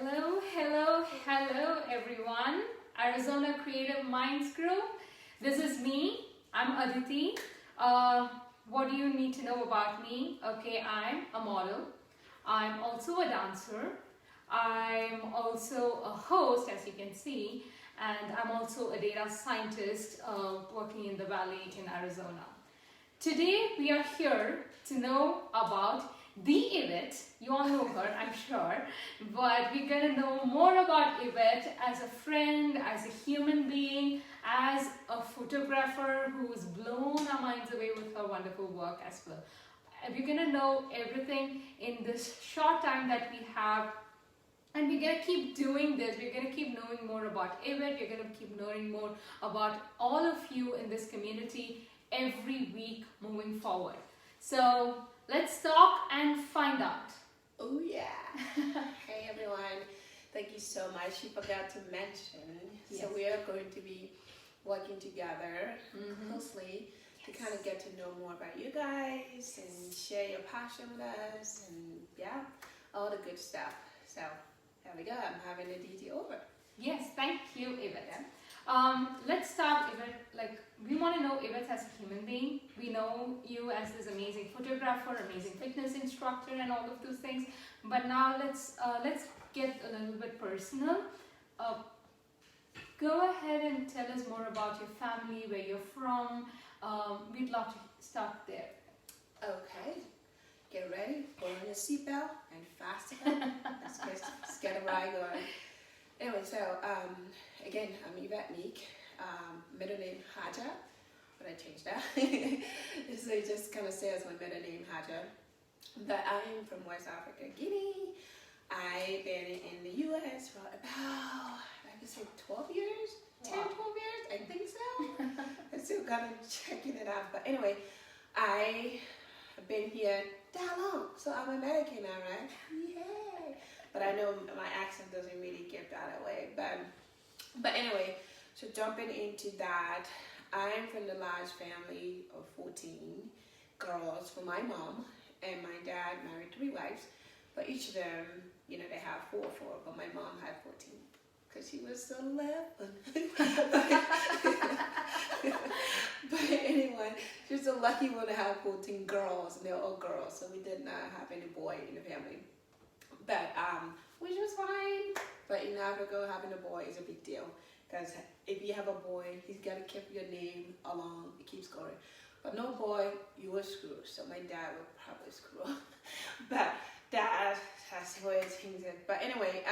Hello, hello, hello everyone. Arizona Creative Minds Group. This is me. I'm Aditi. What do you need to know about me? Okay, I'm a model. I'm also a dancer. I'm also a host, as you can see, and I'm also a data scientist working in the Valley in Arizona. Today we are here to know about the Yvette. You all know her, I'm sure, but we're going to know more about Yvette as a friend, as a human being, as a photographer who's blown our minds away with her wonderful work as well. We're going to know everything in this short time that we have, and we're going to keep doing this. We're going to keep knowing more about Yvette. We're going to keep knowing more about all of you in this community every week moving forward. So let's talk and find out. Oh yeah. Hey everyone. Thank you so much. You forgot to mention. Yes. So we are going to be working together closely to kind of get to know more about you guys and share your passion with us and yeah, all the good stuff. So here we go. I'm having Aditi over. Yes, thank you, Yvette. Let's start, Yvette. Like, we want to know Yvette as a human being. We know you as this amazing photographer, amazing fitness instructor, and all of those things. But now let's get a little bit personal. Go ahead and tell us more about your family, where you're from. We'd love to start there. Okay. Get ready. Put on your seatbelt and fasten it. Let's get a ride going. Anyway, so again, I'm Yvette Meek, middle name Haja, but I changed that. So it just kind of says my middle name Haja. But I'm from West Africa, Guinea. I've been in the US for about, I could say 12 years, 10, 12 years, I think so. I'm still kind of checking it out. But anyway, I have been here that long, so I'm American now, right? Yay! But I know my accent doesn't really give that away. But anyway, so jumping into that, I'm from the large family of 14 girls from my mom, and my dad married 3 wives. But each of them, you know, they have 4, but my mom had 14 because she was 11. But anyway, she was a lucky one to have 14 girls, and they're all girls, so we did not have any boy in the family. But which was fine. But in Africa, having a boy is a big deal because if you have a boy, he's got to keep your name along. It keeps going. But no boy, you will screw. So my dad would probably screw up. But that's the way things are. But anyway,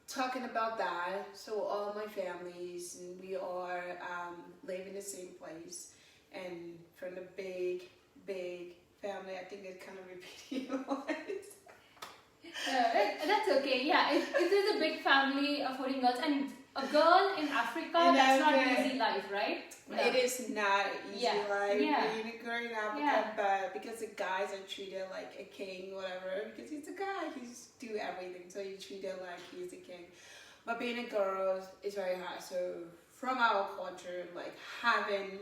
talking about that. So all my families, and we are live in the same place, and from the big family. I think it's kind of repeating voice. That's okay. Yeah, it is a big family of 14 girls, and a girl in Africa, that's not an easy life, right? No. It is not an easy life being a girl in Africa, but because the guys are treated like a king, whatever, because he's a guy, he's do everything, so you treat him like he's a king. But being a girl is very hard. So from our culture, like having,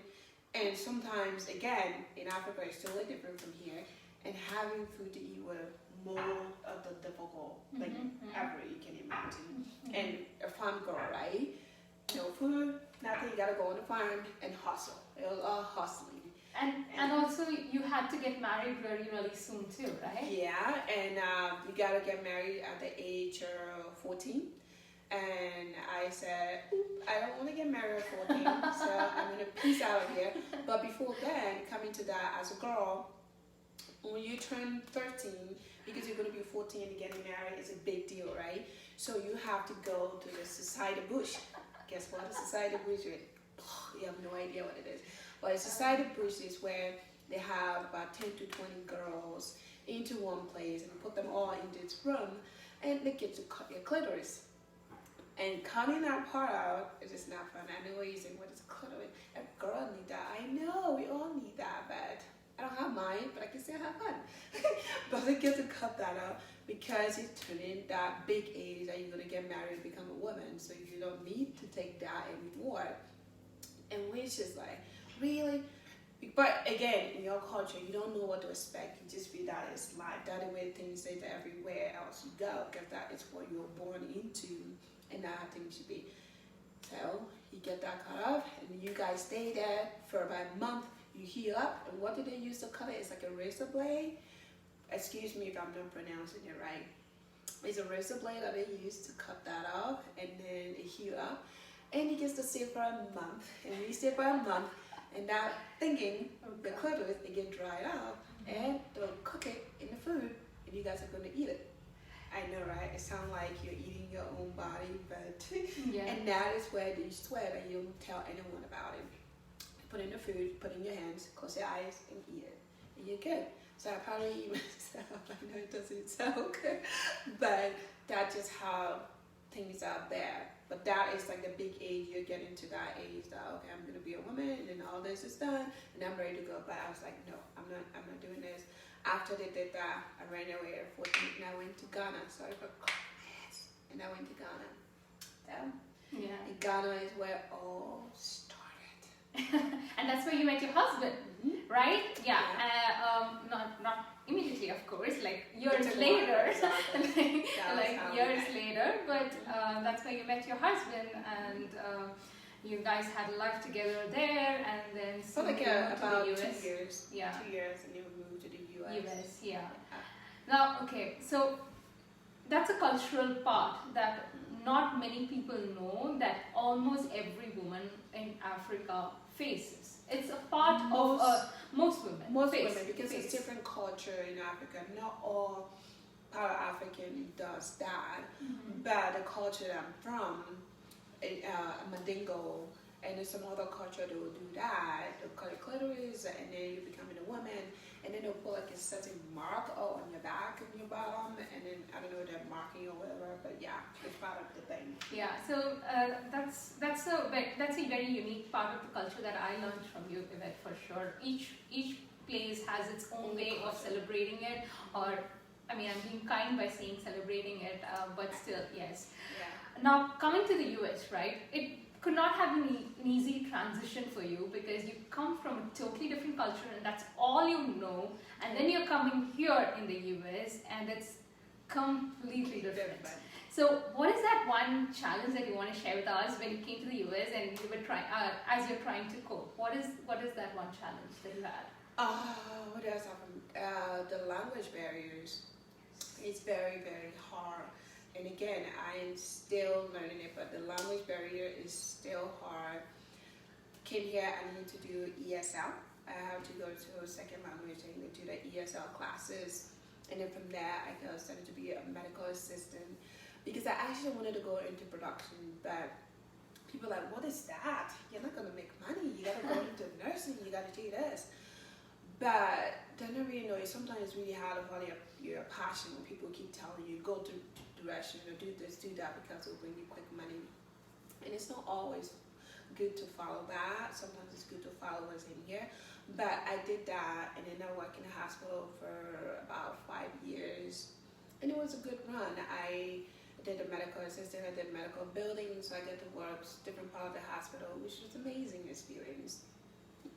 and sometimes again in Africa it's totally different from here, and having food to eat were more of the difficult like ever you can imagine. And a farm girl, right? No food, nothing. You gotta go on the farm and hustle. It was all hustling. And also you had to get married really soon too, right? Yeah, and you gotta get married at the age of 14. And I said, I don't want to get married at 14, so I'm gonna peace out of here. But before then, coming to that as a girl, when you turn 13, because you're going to be 14 and getting married is a big deal, right? So you have to go to the society bush. Guess what the society bush is? You have no idea what it is. But a society bush is where they have about 10 to 20 girls into one place and put them all in this room, and they get to cut your clitoris. And cutting that part out is just not fun. I know what you're saying, what is a clitoris? A girl need that. I know, we all need that, but I don't have mine, but I can still have fun. But I get to cut that out because you're turning that big age that you're going to get married and become a woman. So you don't need to take that anymore. And which is like, really? But again, in your culture, you don't know what to expect. You just feel that it's life. That the way things is everywhere else you go, because that is what you were born into, and that how things should be. So you get that cut off, and you guys stay there for about a month. You heal up, and what do they use to cut it? It's like a razor blade. Excuse me if I'm not pronouncing it right. It's a razor blade that they use to cut that off, and then it heal up, and he gets to stay for a month, and we stay for a month. And now thinking the clitoris, it get dried out, and they'll cook it in the food, and you guys are going to eat it. I know, right? It sounds like you're eating your own body, but and that is where you swear that you don't tell anyone about it. Put in the food, put in your hands, close your eyes, and eat it, and you're good. So I probably eat myself. I know it doesn't sound good, but that's just how things are there. But that is like the big age, you're getting to that age that, okay, I'm gonna be a woman, and then all this is done, and I'm ready to go. But I was like, no, I'm not doing this. After they did that, I ran away at 14, and I went to Ghana. Sorry for class. And I went to Ghana. So, and Ghana is where it all started. And that's where you met your husband, right? Yeah. Not immediately, of course, like years later. Exactly. like years later, but that's where you met your husband, and you guys had life together there, and then so like about 2 years. Yeah. 2 years, and then we moved to the US. Yeah. Now, okay, so that's a cultural part that not many people know that almost every woman in Africa faces. It's a part of most women. Most women, because it's different culture in Africa. Not all part of African does that, but the culture that I'm from, Mandingo, and there's some other culture that will do that. They'll cut your clitoris, and then you becoming a woman, and then they'll put like a certain mark on your back and your bottom, and then I don't know that marking or whatever, but yeah, it's part of the thing. Yeah, so that's a very unique part of the culture that I learned from you, Yvette, for sure. Each place has its own way of celebrating it, or I mean, I'm being kind by saying celebrating it, but still, yes. Yeah. Now, coming to the US, right? It could not have been an easy transition for you because you come from a totally different culture and that's all you know, and then you're coming here in the US and it's completely different. So what is that one challenge that you want to share with us when you came to the US and you were trying, as you're trying to cope? What is that one challenge that you had? What else happened? The language barriers. It's very, very hard. And again, I'm still learning it, but the language barrier is still hard. Came here, I need to do ESL. I have to go to a second language and do the ESL classes. And then from there, I started to be a medical assistant because I actually wanted to go into production, but people are like, what is that? You're not going to make money. You got to go into nursing. You got to do this. But then I really know sometimes it's really hard to follow your passion when people keep telling you, go to direction or do this, do that because it will bring you quick money. And it's not always good to follow that. Sometimes it's good to follow what's in here. But I did that, and then I worked in the hospital for about 5 years. And it was a good run. I did a medical assistant, I did medical building, so I got to work different part of the hospital, which was an amazing experience.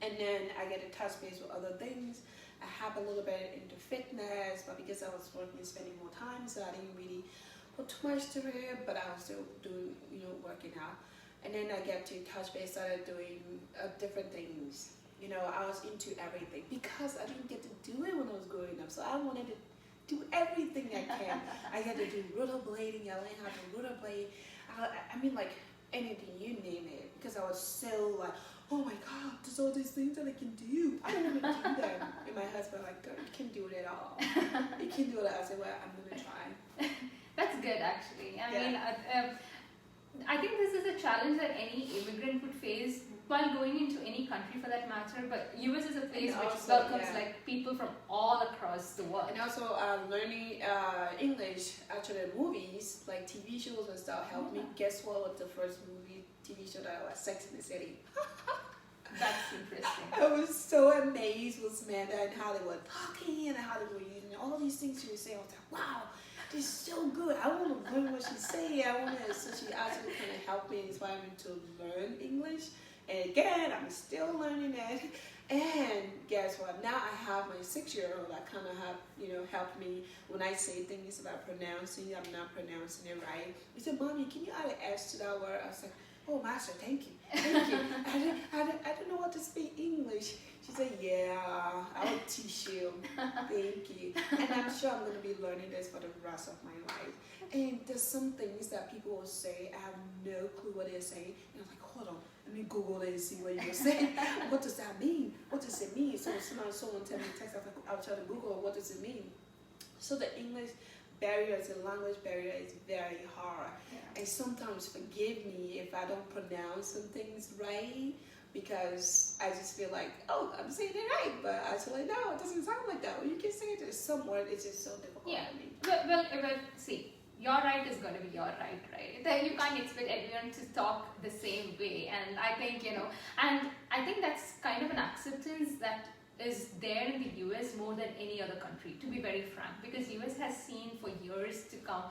And then I get to touch base with other things. I have a little bit into fitness, but because I was working and spending more time, so I didn't really put too much to it, but I was still doing, working out. And then I get to touch base, started doing different things. I was into everything because I didn't get to do it when I was growing up, so I wanted to do everything I can. I had to do rollerblading, I learned how to rollerblade. I mean, like anything, you name it, because I was so like, oh my God, there's all these things that I can do. I don't want to do them. And my husband like, girl, you can do it at all. You can do it. I said, well, I'm going to try. That's good, actually. I mean, I think this is a challenge that any immigrant would face while going into any country for that matter, but US is a place which welcomes like people from all across the world. And also learning English, actually movies, like TV shows and stuff helped me. Guess what was the first TV show that was? Sex in the City. That's interesting. I was so amazed with Samantha and how they were talking and how they were using all these things she was saying. I was like, wow, this is so good. I want to learn what she's saying. So she actually kind of helped me. That's why I went to learn English. And again, I'm still learning it. And guess what? Now I have my 6-year-old that kind of helped me when I say things about pronouncing. I'm not pronouncing it right. He said, "Mommy, can you add an S to that word?" I was like, "Oh, Master, thank you. Thank you. I don't know what to speak English." She said, "Yeah, I will teach you. Thank you." And I'm sure I'm going to be learning this for the rest of my life. And there's some things that people will say, I have no clue what they're saying. And I'm like, hold on, let me Google it and see what you're saying. What does that mean? What does it mean? So someone tell me text, I'll try to Google, what does it mean? So the English barrier, the language barrier is very hard. Yeah. And sometimes forgive me if I don't pronounce some things right, because I just feel like, oh, I'm saying it right, but actually no, it doesn't sound like that. Or you can say it in some word, it's just so difficult for me. Well, see, your right is going to be your right? Then you can't expect everyone to talk the same way, and I think, and I think that's kind of an acceptance that is there in the US more than any other country, to be very frank, because US has seen for years to come,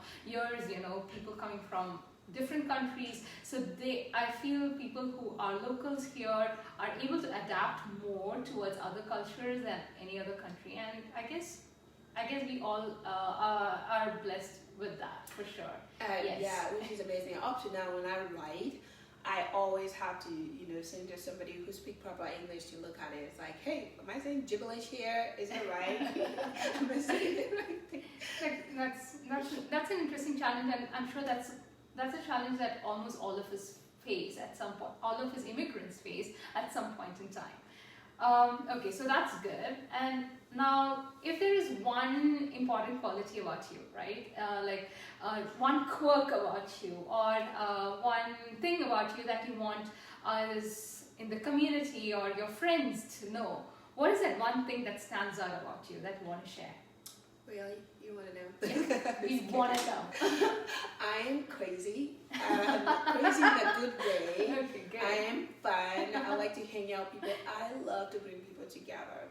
people coming from different countries, so I feel people who are locals here are able to adapt more towards other cultures than any other country, and I guess we all are blessed with that for sure. Yes. Yeah, which is amazing. Up to now, when I write, I always have to, send to somebody who speaks proper English to look at it. It's like, hey, am I saying gibberish here? Is it right? Am I saying it right? That's an interesting challenge, and I'm sure that's a challenge that almost all of us face at some point. All of us immigrants face at some point in time. Okay, so that's good. And now, if there is one important quality about you, right? One quirk about you, or one thing about you that you want us in the community or your friends to know, what is that one thing that stands out about you that you want to share? Really? You want to know? Yes, we want to know. I am crazy. Crazy in a good way. Okay, good. I am fun. I like to hang out with people. I love to bring people together.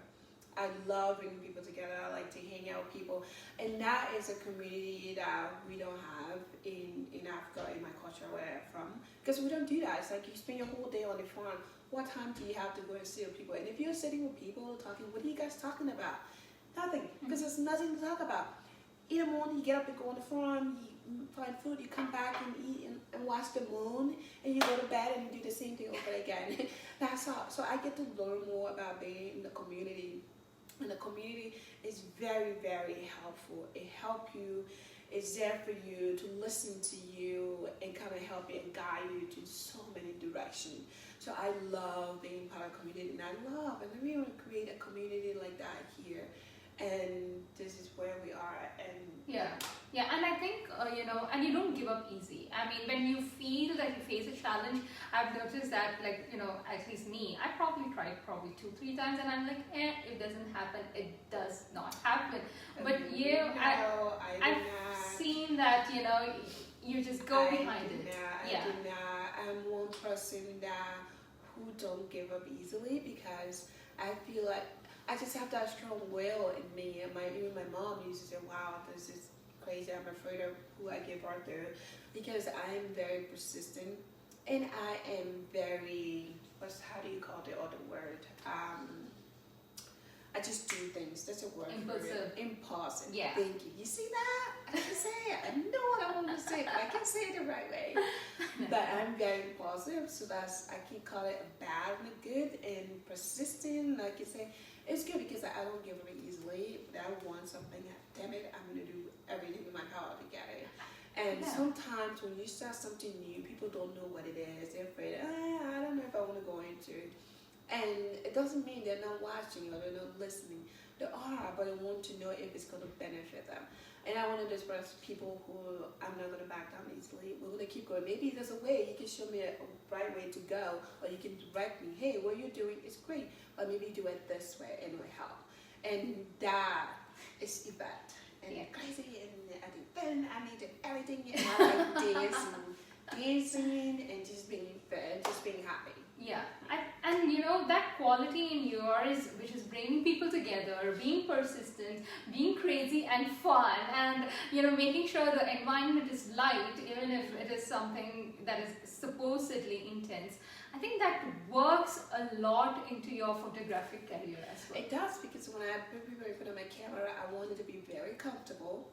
I love bringing people together. I like to hang out with people. And that is a community that we don't have in Africa, in my culture where I'm from. Because we don't do that. It's like you spend your whole day on the farm. What time do you have to go and sit with people? And if you're sitting with people talking, what are you guys talking about? Nothing. Because there's nothing to talk about. In the morning, you get up and go on the farm, you find food, you come back and eat and watch the moon, and you go to bed and you do the same thing over again. That's all. So I get to learn more about being in the community. And the community is very, very helpful. It helps you, it's there for you to listen to you and kind of help you and guide you to so many directions. So I love being part of a community, and I really want to create a community like that here. And this is where we are. And yeah, and I think and you don't give up easy. I mean, when you feel that you face a challenge, I've noticed that, at least me, I probably tried 2-3 times, and I'm like, it doesn't happen. It does not happen. But I've seen that you just go behind it. I'm one person who don't give up easily, because I feel like I just have that strong will in me, and even my mom used to say, "Wow, this is crazy. I'm afraid of who I give birth to," because I am very persistent, and I am very, how do you call the other word? I just do things. That's a word. Impulsive. Impulsive. Yeah. Thinking. You see that? I can say it. I know what I want to say, but I can't say it the right way. But I'm very impulsive, so I can call it a bad and a good, and persistent. Like you say, it's good because I don't give up easily. But I want something. Damn it, I'm gonna do everything in my power to get it. And sometimes when you start something new, people don't know what it is. They're afraid. I don't know if I want to go into it. And it doesn't mean they're not watching or they're not listening. They are, but I want to know if it's going to benefit them. And I want to express people who I'm not going to back down easily. We're going to keep going. Maybe there's a way you can show me a right way to go, or you can direct me. Hey, what you're doing is great, but maybe do it this way and it will help. And that is Yvette. And crazy, and I did fun, I did everything, and I like dancing and just being fun, just being happy. Yeah, and that quality in yours, which is bringing people together, being persistent, being crazy and fun, and making sure the environment is light, even if it is something that is supposedly intense. I think that works a lot into your photographic career as well. It does, because when I prepare in front of my camera, I wanted to be very comfortable.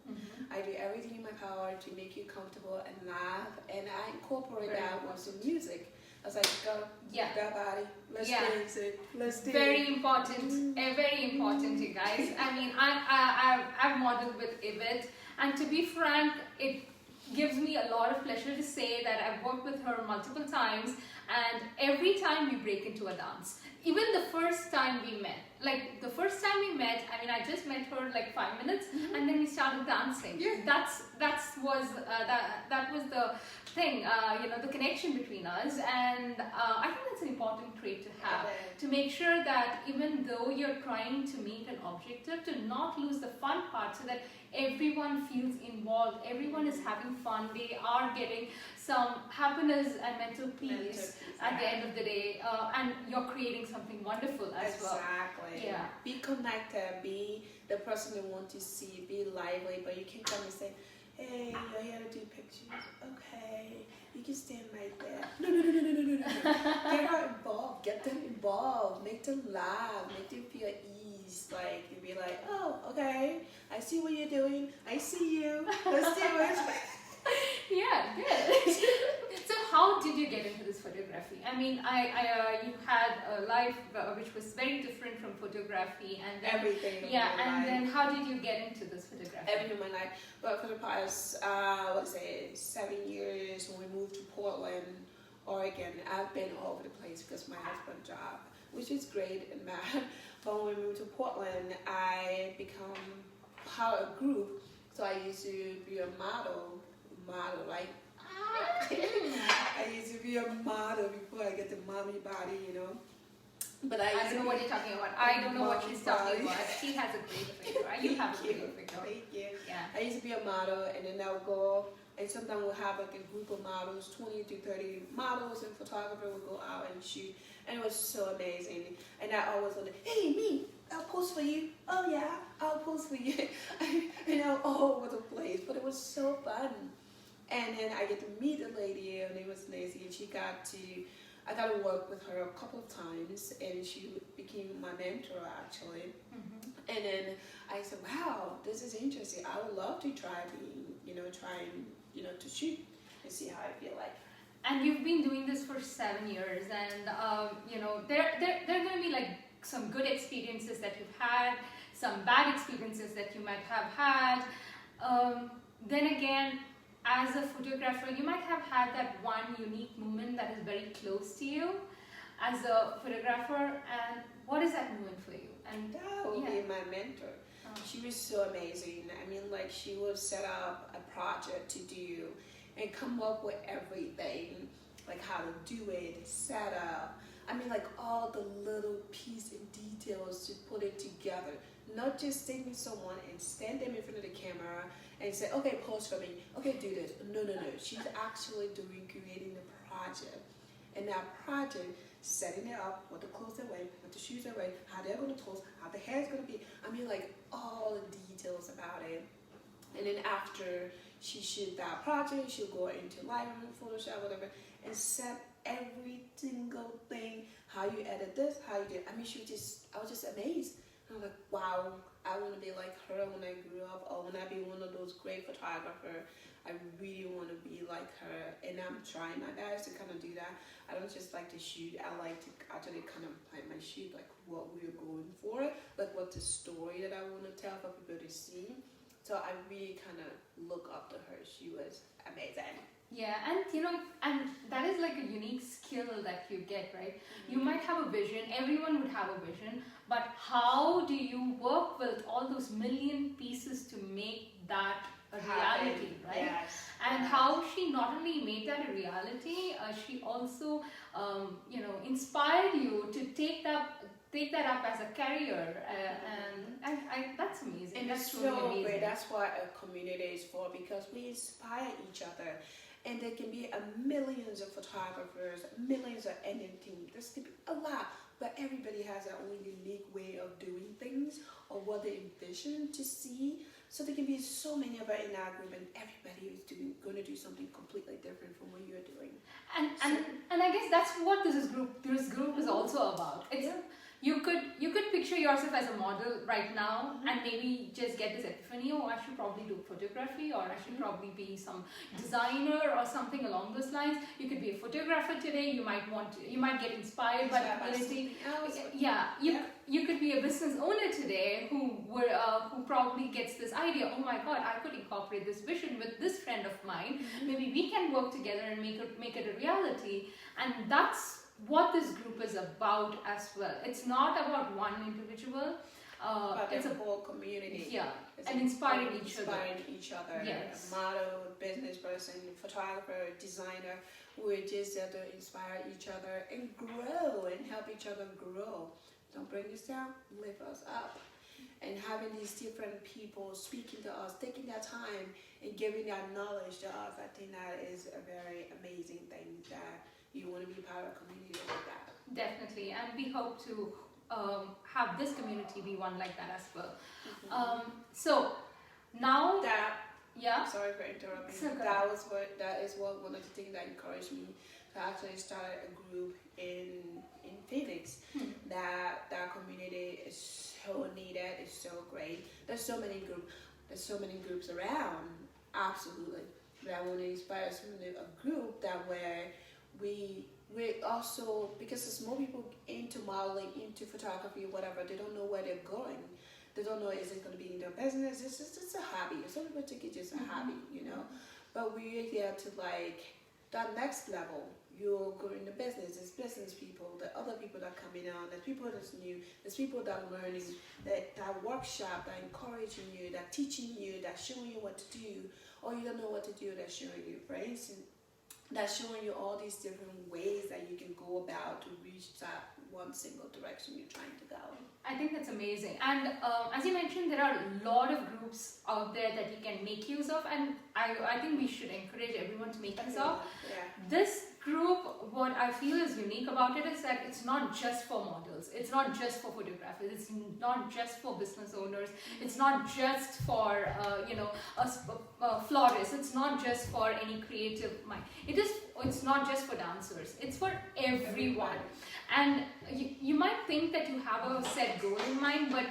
I do everything in my power to make you comfortable and laugh, and I incorporate that with some music. I was like, go, body, let's dance it, let's dance. Very important, very important, you guys. I mean, I've modeled with Yvette, and to be frank, it gives me a lot of pleasure to say that I've worked with her multiple times, and every time we break into a dance. Even the first time we met, I mean, I just met her like 5 minutes, and then we started dancing. That was the thing, the connection between us, and I think that's an important trait to have, to make sure that even though you're trying to meet an objective, to not lose the fun part, so that everyone feels involved, everyone is having fun, they are getting some happiness and mental peace at the end of the day, and you're creating something wonderful as well. Exactly. Yeah. Be connected, be the person you want to see, be lively, but you can come and say, hey, you're here to do pictures. Okay, you can stand right there. No. Get her involved, get them involved, make them laugh, make them feel at ease. Like, you'd be like, oh, okay, I see what you're doing, I see you, let's do it. Yeah, good. So how did you get into this photography? I mean, you had a life which was very different from photography, and then everything. Then how did you get into this photography? Everything in my life. But for the past, 7 years, when we moved to Portland, Oregon, I've been all over the place because of my husband's job, which is great and bad. But when we moved to Portland, I become part of a group. So I used to be a model, like, I used to be a model before I get the mommy body, But I don't know what you're talking about. I don't know what she's talking about. She has a great figure. You have a great figure. Thank you. Yeah. I used to be a model, and then I would go, and sometimes we'll have like a group of models, 20 to 30 models, and photographer would go out and shoot, and it was so amazing. And I always wondered, hey, me, I'll post for you. Oh yeah, I'll post for you. And I was all over the place, but it was so fun. And then I get to meet a lady, her name was Nancy, and I got to work with her a couple of times, and she became my mentor, actually. And then I said, wow, this is interesting. I would love to try to shoot and see how I feel like. And you've been doing this for 7 years, and there are going to be like some good experiences that you've had, some bad experiences that you might have had. Then again, as a photographer, you might have had that one unique moment that is very close to you as a photographer. And what is that moment for you? And that would be my mentor. She was so amazing. I mean, like, she would set up a project to do and come up with everything, like how to do it, set up. I mean, like, all the little piece and details to put it together. Not just taking someone and stand them in front of the camera and say, okay, pose for me. Okay, do this. No. She's actually creating the project. And that project, setting it up, what the clothes are wearing, what the shoes are wearing, how they're going to pose, how the hair's going to be. I mean, like, all the details about it. And then after she shoots that project, she'll go into Lightroom, Photoshop, whatever, and set every single thing, how you edit this, how you do it. I mean, I was just amazed. I was like, wow, I want to be like her when I grew up, or when I be one of those great photographers. I really want to be like her, and I'm trying my best to kind of do that. I don't just like to shoot, I like to actually kind of plan my shoot, like what we're going for, like what the story that I want to tell for people to see. So I really kind of look up to her. She was amazing. Yeah, and that is like a unique skill that you get, right? You might have a vision, everyone would have a vision, but how do you work with all those million pieces to make that a reality, right? Yes. And how she not only made that a reality, she also, inspired you to take that up as a career, and that's amazing. And that's it's really so amazing. great. That's what a community is for, because we inspire each other. And there can be millions of photographers, millions of editing. There's can be a lot, but everybody has their own unique way of doing things, or what they envision to see. So there can be so many of us in our group, and everybody is going to do something completely different from what you're doing. And I guess that's what this group is also about. It's you could picture yourself as a model right now, and maybe just get this epiphany, oh, I should probably do photography, or I should probably be some designer or something along those lines. You could be a photographer today. You might get inspired by the community. You could be a business owner today who probably gets this idea, oh my God, I could incorporate this vision with this friend of mine. Maybe we can work together and make it a reality. And that's what this group is about as well. It's not about one individual. But it's a whole community. Yeah, and inspiring each other. Yes. A model, business person, photographer, designer. We're just there to inspire each other and grow and help each other grow. Don't bring us down, lift us up. And having these different people speaking to us, taking their time and giving their knowledge to us, I think that is a very amazing thing, that you want to be part of a community like that. Definitely, and we hope to have this community be one like that as well. So now sorry for interrupting. Okay. That is one of the things that encouraged me to actually start a group in Phoenix. That community is so needed. It's so great. There's so many groups around. Absolutely. But I want to inspire a group that where we also, because there's more people into modeling, into photography, whatever, they don't know where they're going. They don't know, is it going to be in their business? It's just a hobby. Some people take it just a hobby, But we're here to that next level. You'll go in the business. There's business people, the other people that are coming on, there's people that's new, there's people that are learning, that workshop, that encouraging you, that teaching you, that showing you what to do, or you don't know what to do, that's showing you, for instance, that's showing you all these different ways that you can go about to reach that one single direction you're trying to go. I think that's amazing. And as you mentioned, there are a lot of groups out there that you can make use of, and I think we should encourage everyone to make use of. This group, what I feel is unique about it is that it's not just for models, it's not just for photographers, it's not just for business owners, it's not just for florists, it's not just for any creative mind. It's not just for dancers, it's for everyone. And you might think that you have a set goal in mind, but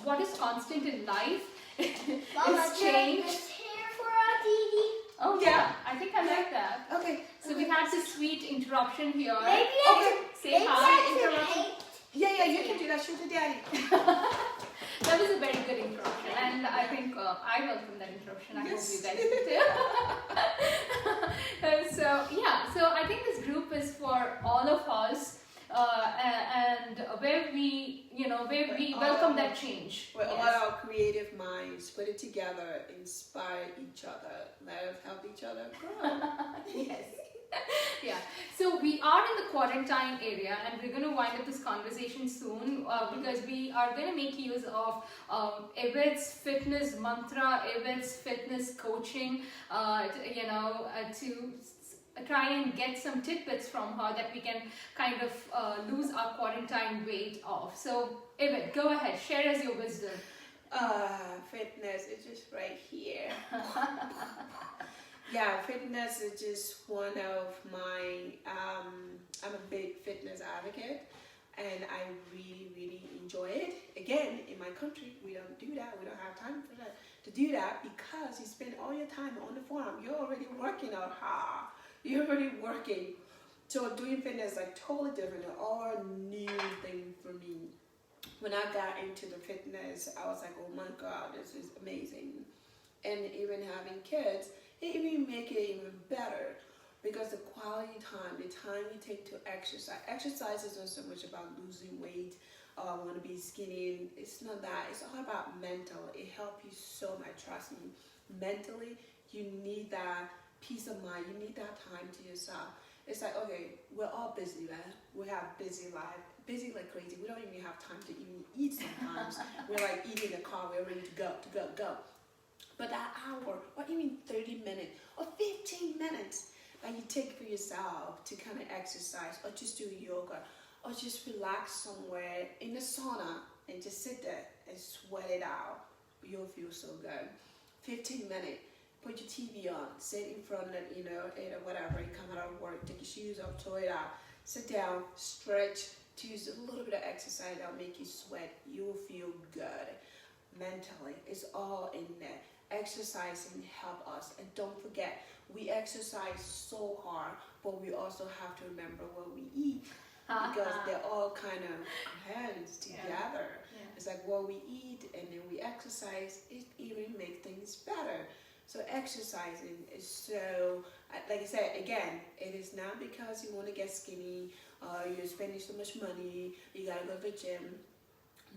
what is constant in life is change. Oh yeah, I think I like that. Okay. So we had this sweet interruption here. Maybe Say hi. Yeah, you can do that. Shoot the daddy. That was a very good interruption, and I think I welcome that interruption. I hope you guys do too. So I think this group is for all of us, and where we welcome that change. Where all our creative minds put it together, inspire each other, let us help each other grow. Yes. Yeah. So we are in the quarantine area, and we're going to wind up this conversation soon because we are going to make use of Yvette's fitness mantra, Yvette's fitness coaching, to try and get some tidbits from her that we can kind of lose our quarantine weight off. So Yvette, go ahead, share us your wisdom. Fitness is just right here. Yeah, fitness is just one of my, I'm a big fitness advocate, and I really, really enjoy it. Again, in my country, we don't do that. We don't have time for that, to do that, because you spend all your time on the farm. You're already working out hard. You're already working. So doing fitness is totally different, all new thing for me. When I got into the fitness, I was like, oh my God, this is amazing. And even having kids, it even make it even better, because the quality time, the time you take to exercise. Exercise is not so much about losing weight or I want to be skinny. It's not that. It's all about mental. It helps you so much. Trust me. Mentally, you need that peace of mind. You need that time to yourself. It's like, okay, we're all busy, right? We have busy life, busy like crazy. We don't even have time to even eat sometimes. We're like eating in the car. We're ready to go. But that hour, or even 30 minutes, or 15 minutes that you take for yourself to kind of exercise, or just do yoga, or just relax somewhere in the sauna and just sit there and sweat it out. you'll feel so good. 15 minutes. Put your TV on. Sit in front of it, whatever. You come out of work, take your shoes off, throw it out. Sit down, stretch, do a little bit of exercise that'll make you sweat. You'll feel good. Mentally, it's all in there. Exercising help us. And don't forget, we exercise so hard, but we also have to remember what we eat. Because they're all kind of hands together. Yeah. It's like what we eat and then we exercise, it even makes things better. So exercising is so, like I said, again, it is not because you want to get skinny, you're spending so much money, you gotta go to the gym.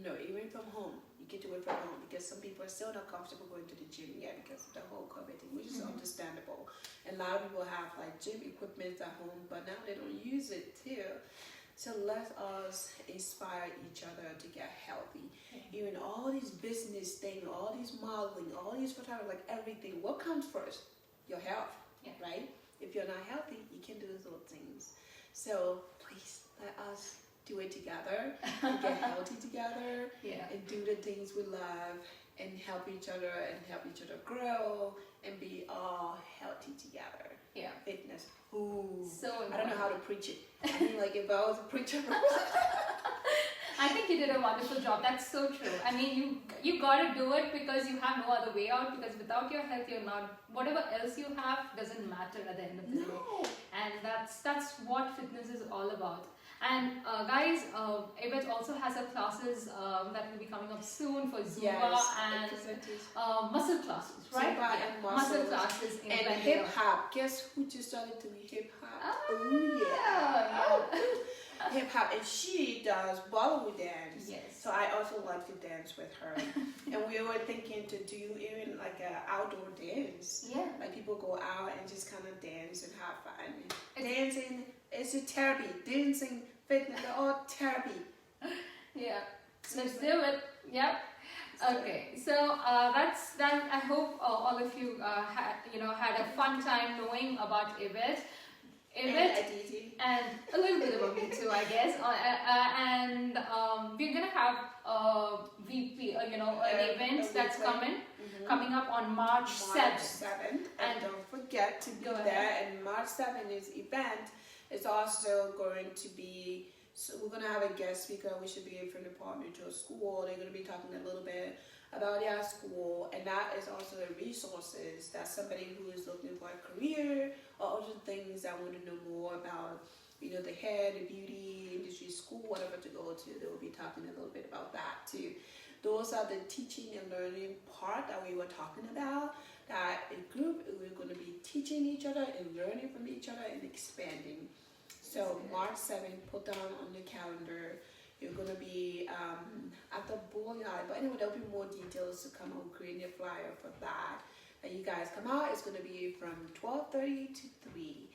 No, even from home, you can do it from home, because some people are still not comfortable going to the gym yet because of the whole COVID thing, which is understandable. And a lot of people have like gym equipment at home, but now they don't use it too. So let us inspire each other to get healthy. Even all these business things, all these modeling, all these photography, like everything, what comes first? Your health, right? If you're not healthy, you can do those little things. So please let us do it together, and get healthy together, and do the things we love, and help each other grow, and be all healthy together. Yeah. Fitness. Ooh. So important. I don't know how to preach it. I mean, like if I was a preacher. I think you did a wonderful job. That's so true. I mean, you gotta do it because you have no other way out. Because without your health, you're not. Whatever else you have doesn't matter at the end of the day. And that's what fitness is all about. And guys, Yvette also has her classes that will be coming up soon for Zumba and muscle classes, right? Zumba and muscle classes in and hip hop. Guess who just started doing hip hop? Hip hop, and she does Bollywood dance. Yes. So I also like to dance with her. And we were thinking to do even like an outdoor dance. Yeah. Like people go out and just kind of dance and have fun. Dancing is a therapy. Dancing, fitness, they're all therapy. Yeah. Let's do it. Yep. Okay, so that's that. I hope all of you had a fun time knowing about Yvette. And Aditi. And a little bit about me too, I guess. And we're gonna have an event that's coming up on March 7th. And don't forget to be there. And March 7th is event. It's also going to be. So we're gonna have a guest speaker. We should be from the department to a school. They're gonna be talking a little bit about their school, and that is also the resources that somebody who is looking for a career or other things that want to know more about, the hair, the beauty industry, school, whatever to go to. They will be talking a little bit about that too. Those are the teaching and learning part that we were talking about. That a group, we're going to be teaching each other and learning from each other and expanding. So March 7th, put down on the calendar. You're going to be at the bowling alley. But anyway, there'll be more details to come on creating a flyer for that. And you guys come out. It's going to be from 12:30 to 3.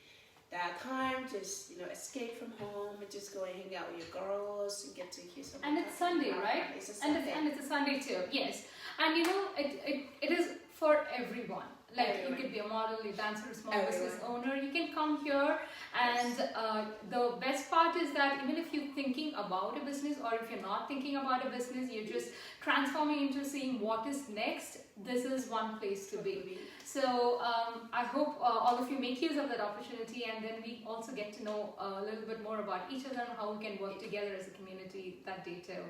That time, just, escape from home and just go and hang out with your girls and get to hear something. And it's Sunday, right? It's a Sunday. And it's a Sunday too, yes. And it is for everyone. Like you could be a model, a dancer, a small business owner. You can come here, and the best part is that even if you're thinking about a business, or if you're not thinking about a business, you're just transforming into seeing what is next. This is one place to be. So I hope all of you make use of that opportunity, and then we also get to know a little bit more about each other and how we can work together as a community that day too.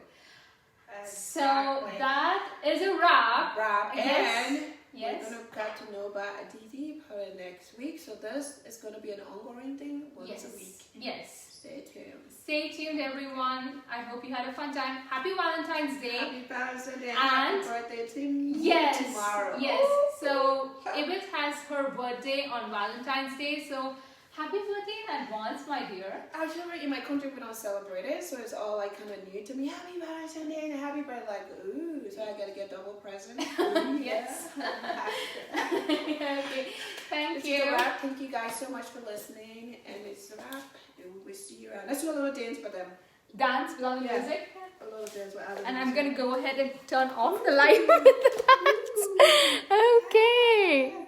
So that is a wrap. And we're going to get to know about Aditi for the next week. So this is going to be an ongoing thing once a week. Yes. Stay tuned. Stay tuned, everyone. I hope you had a fun time. Happy Valentine's Day. Happy Valentine's Day. And happy birthday to me tomorrow. Yes. So Yvette has her birthday on Valentine's Day. So happy birthday in advance, my dear. Actually, in my country, we don't celebrate it, so it's all like kind of new to me. Happy Valentine's Day and happy birthday, like ooh, so I gotta get double present. Yes. Okay. Thank you. It's a wrap. Thank you guys so much for listening, and it's a wrap. And we'll see you around. Let's do a little dance for them. Dance without music. A little dance with other. And I'm gonna go ahead and turn off the light with the dance. Okay.